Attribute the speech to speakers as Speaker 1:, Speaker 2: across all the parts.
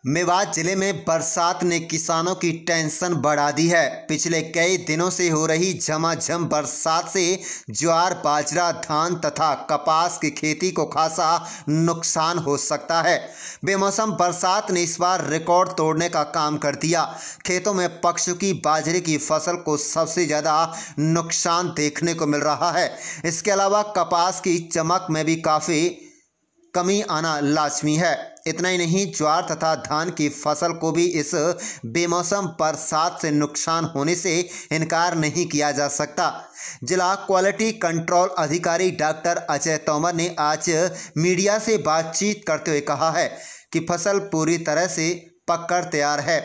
Speaker 1: मेवात जिले में बरसात ने किसानों की टेंशन बढ़ा दी है। पिछले कई दिनों से हो रही झमाझम बरसात से ज्वार, बाजरा, धान तथा कपास की खेती को खासा नुकसान हो सकता है। बेमौसम बरसात ने इस बार रिकॉर्ड तोड़ने का काम कर दिया। खेतों में पक्षी बाजरे की फसल को सबसे ज़्यादा नुकसान देखने को मिल रहा है। इसके अलावा कपास की चमक में भी काफ़ी कमी आना लाजमी है। इतना ही नहीं, ज्वार तथा धान की फसल को भी इस बेमौसम बरसात से नुकसान होने से इनकार नहीं किया जा सकता। जिला क्वालिटी कंट्रोल अधिकारी डॉक्टर अजय तोमर ने आज मीडिया से बातचीत करते हुए कहा है कि फसल पूरी तरह से पककर तैयार है।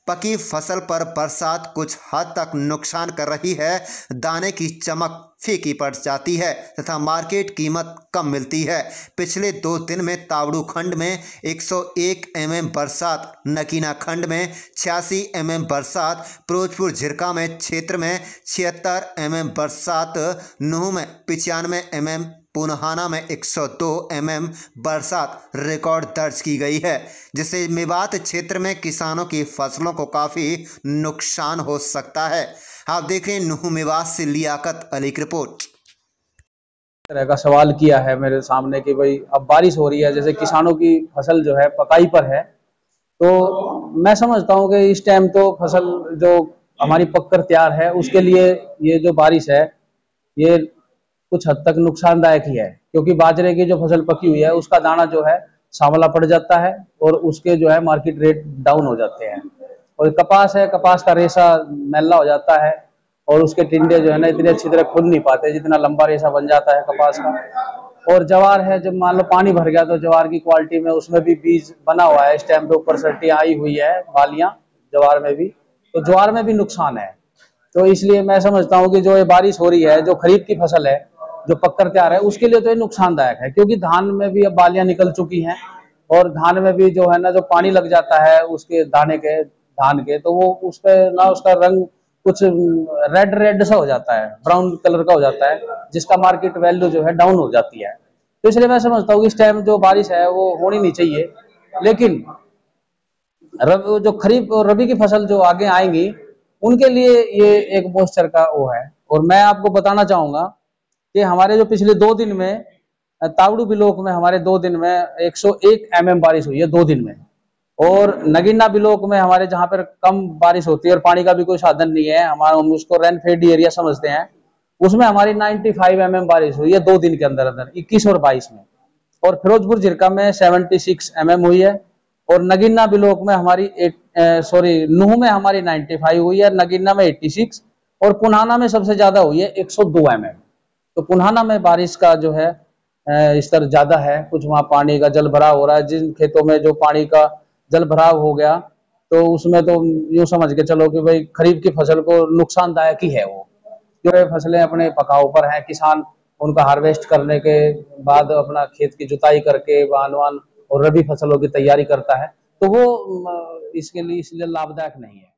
Speaker 1: पकी फसल पर बरसात कुछ हद तक नुकसान कर रही है। दाने की चमक फीकी पड़ जाती है तथा मार्केट कीमत कम मिलती है। पिछले 2 दिन में तावड़ू खंड में 101 mm बरसात, नगीना खंड में 86 mm बरसात, फिरोजपुर झिरका में क्षेत्र में 76 mm बरसात, नूह में 95 mm, पुनहाना में 102 mm बरसात रिकॉर्ड दर्ज की गई है, जिससे मेवात क्षेत्र में किसानों की फसलों को काफ़ी नुकसान हो सकता है। आप देख रहे हैं नूह मेवात से लियाकत अली की रिपोर्ट।
Speaker 2: तरह का सवाल किया है मेरे सामने कि भाई अब बारिश हो रही है, जैसे किसानों की फसल जो है पकाई पर है, तो मैं समझता हूँ कि इस टाइम तो फसल जो हमारी पककर तैयार है उसके लिए ये जो बारिश है ये कुछ हद तक नुकसानदायक ही है, क्योंकि बाजरे की जो फसल पकी हुई है उसका दाना जो है सांवला पड़ जाता है और उसके जो है मार्केट रेट डाउन हो जाते हैं। और कपास है, कपास का रेशा मैला हो जाता है और उसके टिंडे जो है ना इतनी अच्छी तरह खुल नहीं पाते जितना लंबा रेशा बन जाता है कपास का। और ज्वार है, जब मान लो पानी भर गया तो ज्वार की क्वालिटी में उसमें भी बीज बना हुआ है, इस टाइम पे ऊपर सर्टियां आई हुई है, बालियां ज्वार में भी, तो ज्वार में भी नुकसान है। तो इसलिए मैं समझता हूँ कि जो ये बारिश हो रही है, जो खरीफ की फसल है जो पककर तैयार है, उसके लिए तो ये नुकसानदायक है, क्योंकि धान में भी अब बालियां निकल चुकी हैं और धान में भी जो है ना जो पानी लग जाता है उसके दाने के धान के, तो वो उस पर ना उसका रंग कुछ रेड सा हो जाता है, ब्राउन कलर का हो जाता है, जिसका मार्केट वैल्यू जो है डाउन हो जाती है। तो इसलिए मैं समझता हूँ कि इस टाइम जो बारिश है वो होनी नहीं चाहिए, लेकिन जो खरीफ और रबी की फसल जो आगे आएंगी उनके लिए ये एक मॉइस्चर का वो है। और मैं आपको बताना चाहूंगा कि हमारे जो पिछले 2 दिन में तावड़ू बिलोक में हमारे 2 दिन में 101 mm बारिश हुई है 2 दिन में, और नगीना बिलोक में हमारे जहां पर कम बारिश होती है और पानी का भी कोई साधन नहीं है, हमारा हम उसको रेनफेड एरिया समझते हैं, उसमें हमारी 95 mm बारिश हुई है 2 दिन के अंदर अंदर 21 और 22 में। और फिरोजपुर झिरका में 76 mm हुई है, और नगीना बिलोक में हमारी नूह में हमारी 95 हुई है, नगीना में 86, और पुनहाना में सबसे ज्यादा हुई है 102 mm। तो पुनहाना में बारिश का जो है स्तर ज्यादा है, कुछ वहां पानी का जल भराव हो रहा है। जिन खेतों में जो पानी का जल भराव हो गया तो उसमें तो यूं समझ के चलो कि भाई खरीफ की फसल को नुकसानदायक ही है। वो जो फसलें अपने पकाव पर हैं, किसान उनका हार्वेस्ट करने के बाद अपना खेत की जुताई करके वान और रबी फसलों की तैयारी करता है, तो वो इसके लिए इसलिए लाभदायक नहीं है।